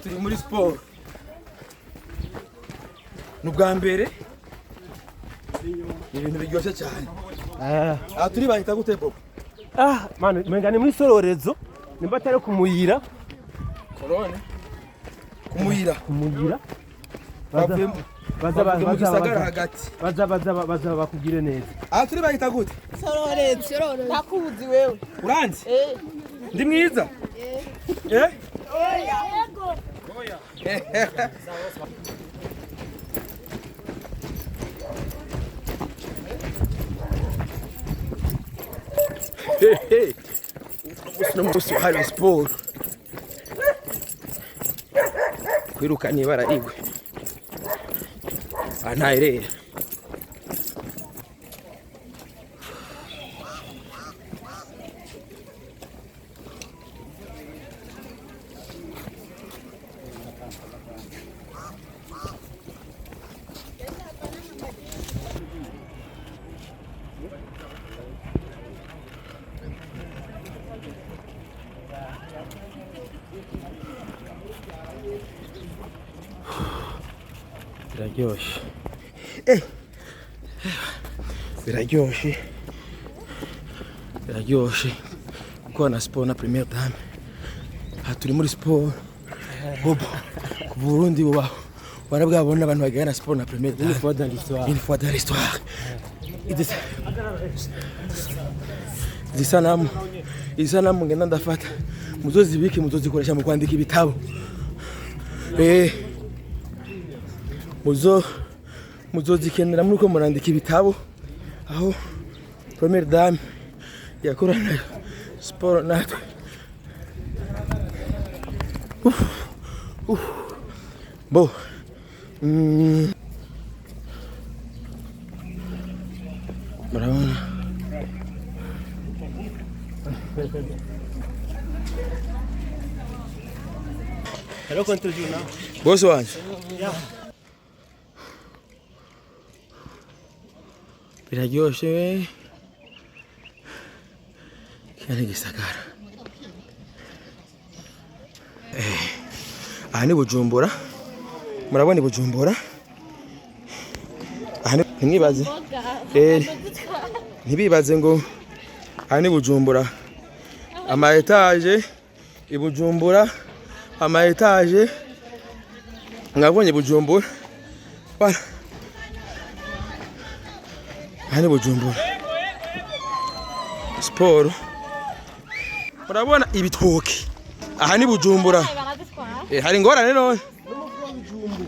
turi muri sport nubwambere ibintu biryoshye cyane turi bahita gute Bobo mane mengane muri sororezo nimba atari kumuyira korone kumuyira baza bakugire neza turi bahita gute sororezo ndakubuzi wewe uranzi ndi mwiza yego umunsi wahariwe siporo kwiruka niba arigwe ntayirera biraryoshe gukora na siporo na première dame turi muri siporo Bobo ku Burundi warabwabona abantu bagana na siporo na première dame une fois dans l'histoire isanamu ngenda ndafata muzozibike muzozikoresha mu kwandika ibitabo muzozikenera muri ko murandika ibitabo aho première dame yakorana siporo natwe bo murabona hello control now boss wanje biraryoshe cyane gisagara aha ni Bujumbura murabona Bujumbura aha ntimwibaze ntibibaze ngo aha ni Bujumbura ama etage Bujumbura ama etage mwabonye Bujumbura aha ni Bujumbura siporo murabona ibitoki aha ni Bujumbura hari ingorane none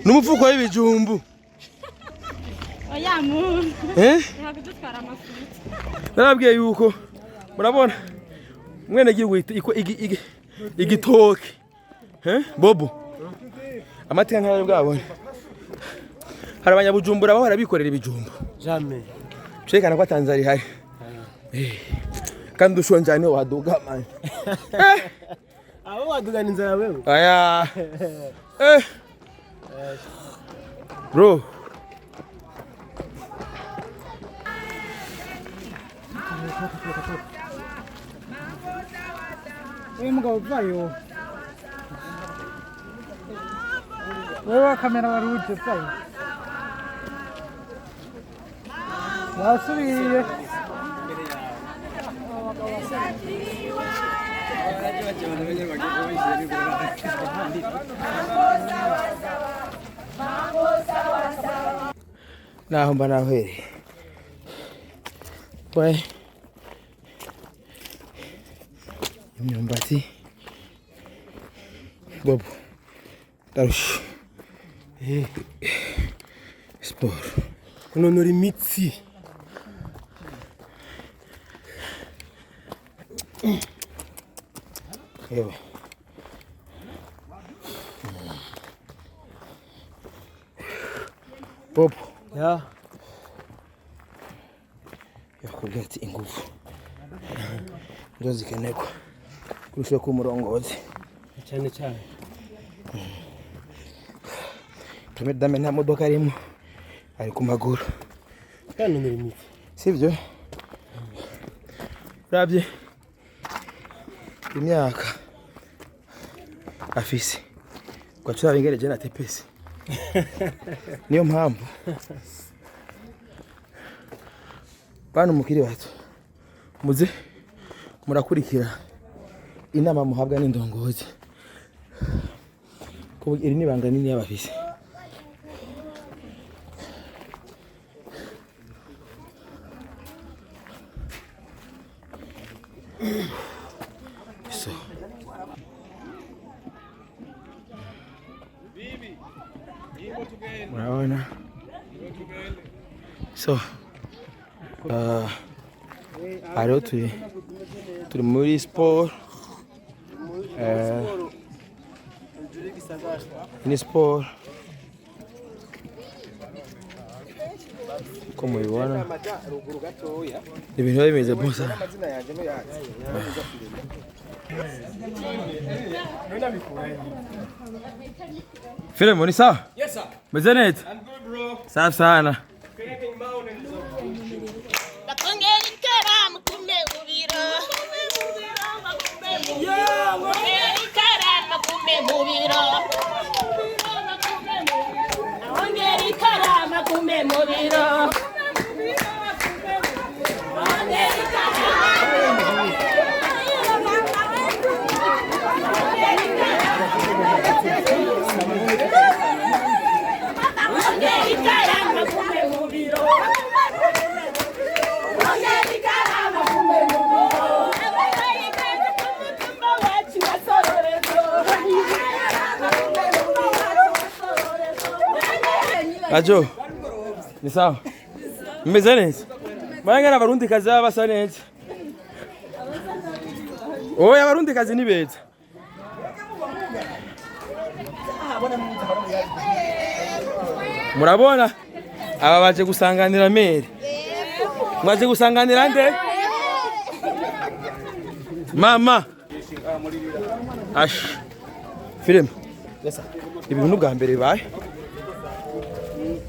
n'umufuko w'ibijumbu oya muntu yakudutwara amafuta narabwiye yuko murabona mwene gihugu igitoki Bobo amateka nkayo bwabone hari abanyabujumbura aho barabikorera ibijumbu jamais Cheka kwa Tanzania hari. Kandi ushonja ni waduga man. Abo waduga ni nzara wewe. Aya. Bro. Wewe mugabo vayo. Wewe kamera waruje vayo. Wasubiye. Naho mba nahere. Bye. Imyumbati. Bobo. Darush. Sport. Kunonora imitsi. Yewe. Bobo. Ya. Yakubwiye ati ingufu. Nzo zikenekwa. Kurusha ku murongozi. Cyane cyane. Tumedame nta modoka arimo. Ari ku maguru. Kanonora imitsi. Sivyo? Rabye. Imyaka afise Kwachira bingere je na tepesi. Niyo mpamvu. Bana mukiri wacu. Muze murakurikira inama muhabwa n'indongozi. Ko iri nibanga nini y'abafise. So. Muraona. So. Hariho turi muri sport. Ni sport. Ko mubibona ibintu bimeze bosa. Filemo ni sawa? Yes sir. Meze neza? I'm good bro. Safi sana. Anything mountain is Bakongera ikaramu kumegurira. Bakongera ikaramu kumegurira. Bakongera ikaramu kumegurira. Ajo. Ni sawa? Mmeze neza? Bayangana abarundi kazi basa neza. Oya abarundi kazi ni beza. Murabona? Aba baje gusanganira mere. Mwaje gusanganira nde? Mama. Ash. Film. Yes sir. Ibintu n'ubwa mbere baye.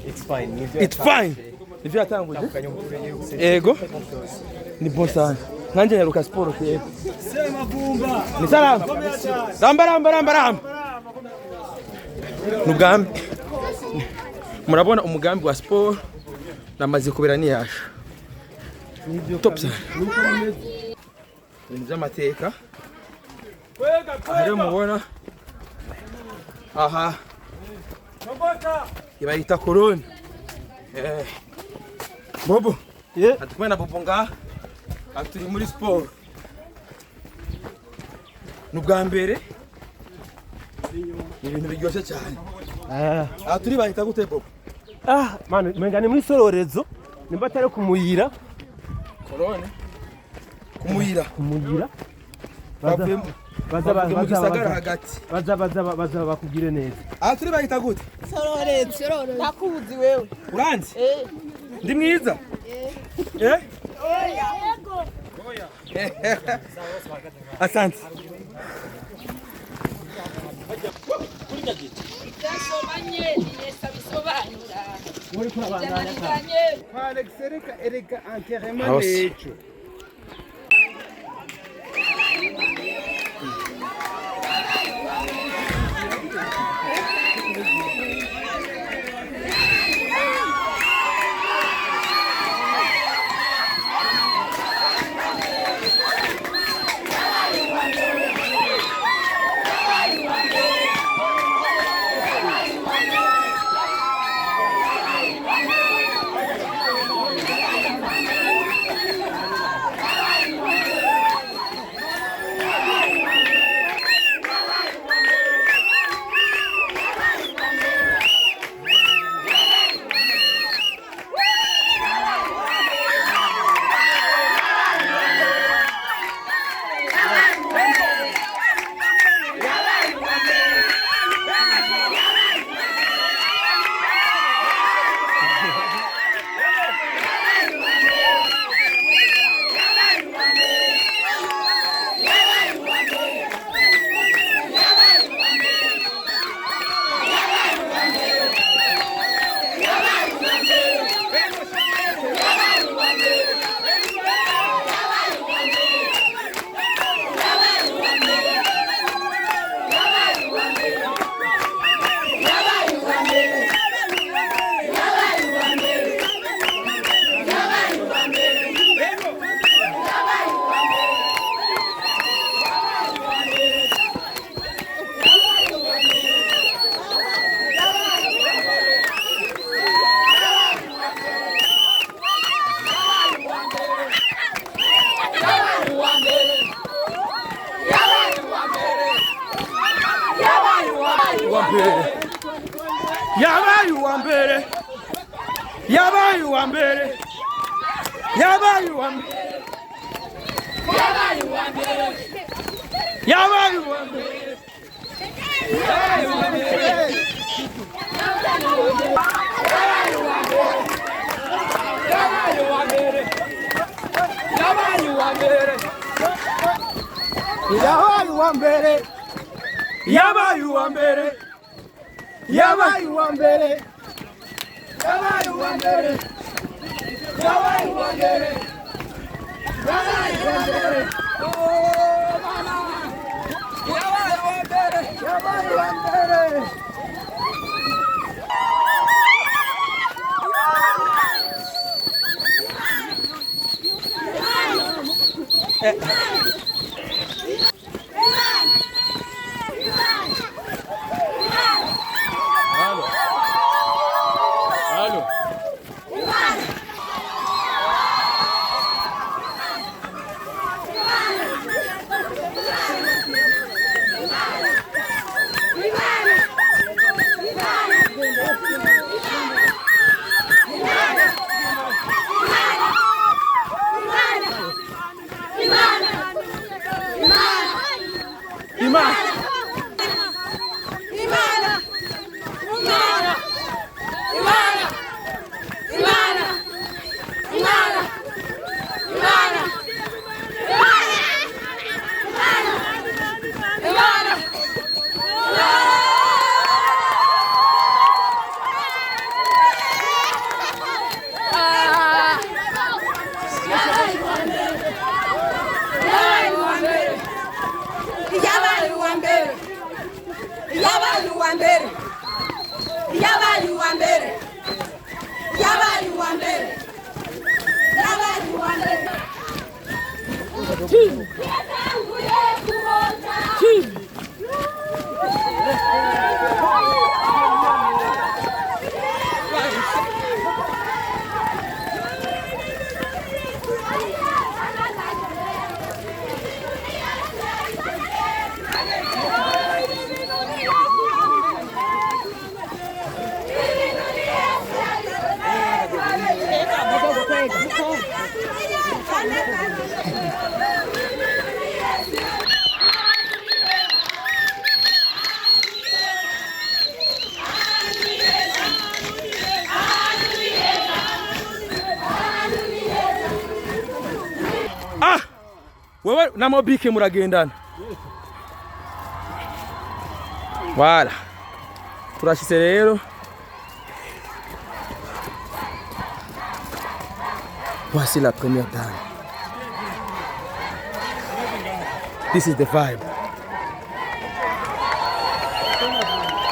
It's fine. It's fine. Nivyo atanguje. Ego. Ni bon sana. Nanje nyaruka sport ke. Semavumba. Ni salama. Ramba. Mugambi. Murabona umugambi wa sport namaze kubera ni yasha. Top sana. Ni by'amateka. Ari mubona. Aha. Ibayita corona. Bobo. Yeah. Atukwena bobo nga. Aturi muri sport. Nubwa mbere. Ibintu biryoshe cyane. Aturi bahita gute bobo. Man, mengani muri sororezo nimba atari kumuyira. Corona. Kumuyira. Baza bakugire neza. Aturi bahita gute. Sororezo. Ndakubuzi wewe. Uranzi? Ndi mwiza? Eh? Yego. Asante. Dasomanye yesa bisobanura. Muri kurabandanya. Alex ereka enterrement House. lecho. yabaye uwa mbere yabaye uwa mbere yabaye uwa mbere yabaye uwa mbere yabaye uwa mbere yabaye uwa mbere yabaye uwa mbere yabaye uwa mbere yabaye uwa mbere yabaye uwa mbere yabaye uwa mbere yabaye uwa mbere oh mama yabaye uwa mbere yabaye uwa mbere wewe na mobike muragendana wala turashitse rero voici la première dame. This is the vibe.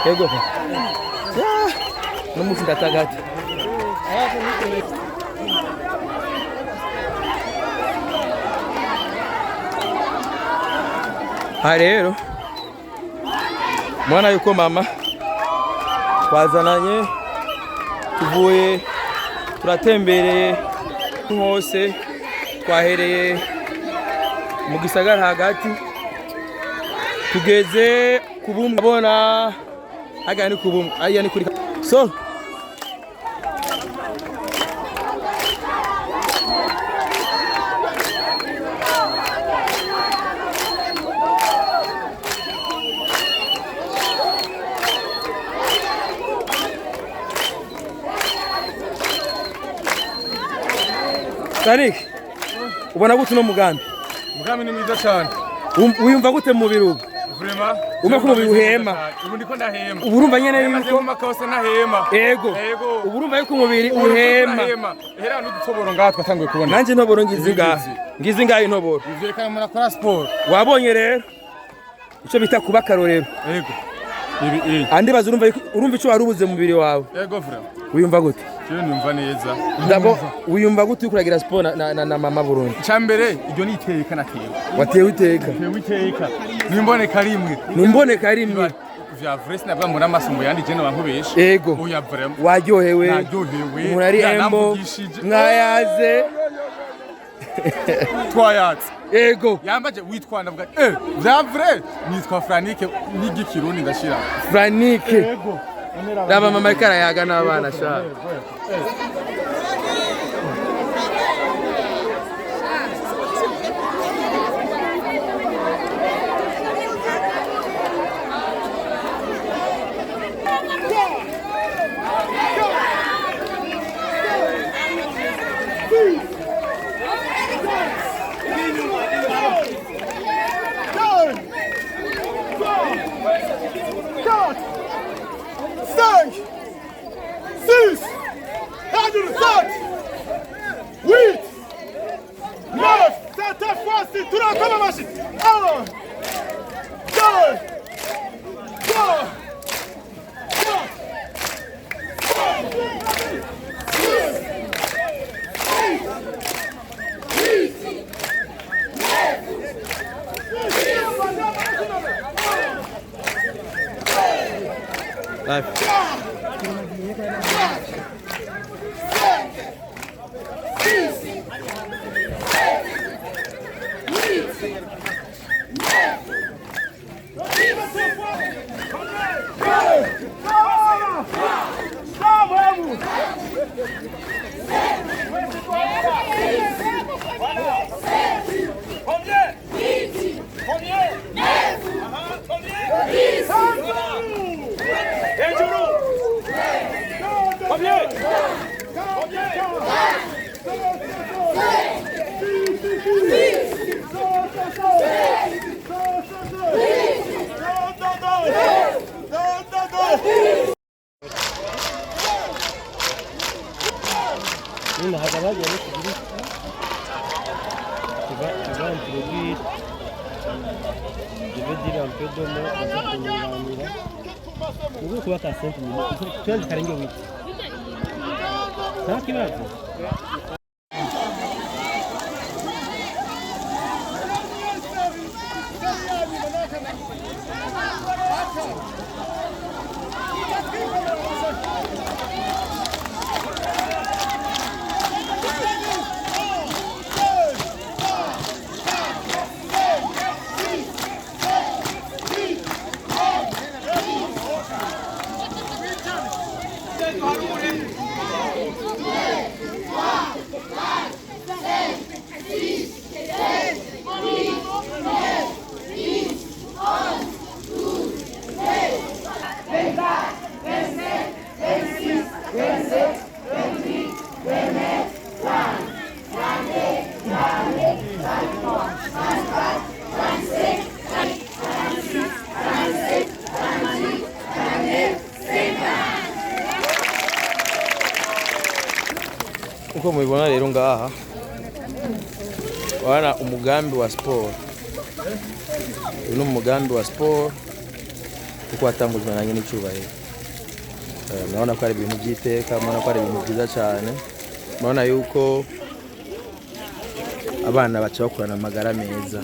Ego no musi ndatagati rero mwana yuko mama twazananye tuvuye turatembereye hose twahereye mu gisagara hagati tugeze kubumba bona aga ni kubumba aya ni kuri so Tarik, ubona gute no mugambi? Mugambi ni mwiza cyane. Wiyumva gute mu birugo? Vraiment. Ume ko uhema. Ubu ndiko ndahema. Uburumva nyene yuko makose nahema. Ego. Uburumva yuko umubiri uhema. Hera n'udutoboro ngaha twatanguye kubona. Nanje ntoboro ngizi ngaha intoboro. Ivyerekana muri akora sport. Wabonye rero ico bita kuba karorero. Ego. Andi baza urumva ico warubuze mu mubiri wawe. Ego vraiment. Wiyumva gute? Cyo numva neza. Dabo wiyumva gute ukuragira sport na mama Burundi? Cyambere iryo ni iteka natewe. Watewe iteka. Watewe iteka. Nimbone karimwe. Nimbone karimwe. Vya vresi nabwa muri amasumbo yandi je nabankubesha. Ego. Oya waryohewe. Naryohewe. Murari embo. Mwayaze. twayatse Yego. yambaje witwa ndavuga vya vrai nitwa Franike n'igikirundi ndashira Franike. Yego. Raba mama Ikarayaga n'abana sha. Nina hagaraje no kugira tuba introduire je vais dire un peu de mots avant de kunganira ubu kuba ka 5 minutes twende karenge wiki nta kibazo uko mubibona rero ngaha wana umugambi wa sport uno umugambi wa sport uko watangujwe na Nyenicubahiro murabona ko ari ibintu by'iteka murabona ko ari ibintu byiza cyane murabona yuko abana baca bakurana amagara meza